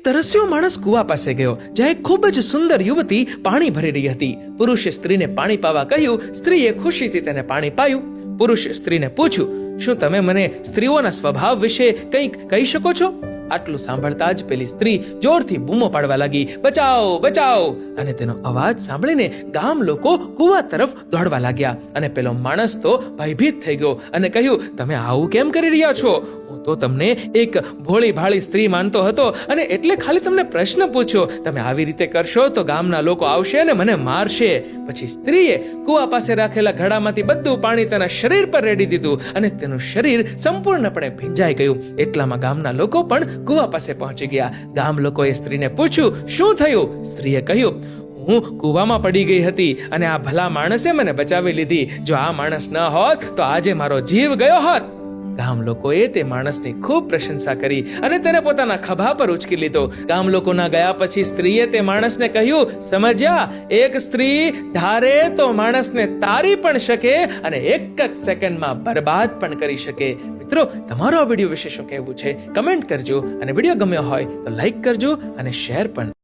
તરસ્યો માણસ કુવા પાસે ગયો, જ્યાં એક ખૂબ જ સુંદર યુવતી પાણી ભરી રહી હતી. પુરુષે સ્ત્રીને પાણી પાવા કહ્યું. સ્ત્રીએ ખુશીથી તેને પાણી પાયું. પુરુષે સ્ત્રીને પૂછ્યું, શું તમે મને સ્ત્રીઓના સ્વભાવ વિશે કંઈક કહી શકો છો? આટલું સાંભળતા જ પેલી સ્ત્રી જોરથી બૂમો પાડવા લાગી, બચાવો બચાવો! અને તેનો અવાજ સાંભળીને ગામ લોકો કુવા તરફ દોડવા લાગ્યા. અને પેલો માણસ તો ભયભીત થઈ ગયો અને કહ્યું, તમે આવું કેમ કરી રહ્યા છો? હું તો તમને એક ભોળી ભાળી સ્ત્રી માનતો હતો અને એટલે ખાલી તમને પ્રશ્ન પૂછ્યો. તમે આવી રીતે કરશો તો ગામના લોકો આવશે અને મને મારશે. પછી સ્ત્રીએ કુવા પાસે રાખેલા ઘડામાંથી બધું પાણી તેના શરીર પર રેડી દીધું અને તેનું શરીર સંપૂર્ણપણે ભીંજાઈ ગયું. એટલામાં ગામના લોકો પણ કુવા પાસે પહોંચી ગયા. ગામ લોકોએ સ્ત્રીને પૂછ્યું, શું થયું? સ્ત્રીએ કહ્યું, હું કુવામાં પડી ગઈ હતી અને આ ભલા માણસે મને બચાવી લીધી. જો આ માણસ ન હોત તો આજે મારો જીવ ગયો હોત. ગામ લોકોએ તે માણસની ખૂબ પ્રશંસા કરી અને તેને પોતાના ખભા પર ઉચકી લીધો. ગામ લોકોના ગયા પછી સ્ત્રીએ તે માણસને કહ્યું, સમજ્યા? એક સ્ત્રી ધારે તો માણસને તારી પણ શકે અને એક જ સેકન્ડમાં બરબાદ પણ કરી શકે. મિત્રો, તમારો આ વિડીયો વિશે શું કહેવું છે? કમેન્ટ કરજો અને વિડીયો ગમ્યો હોય તો લાઈક કરજો અને શેર પણ.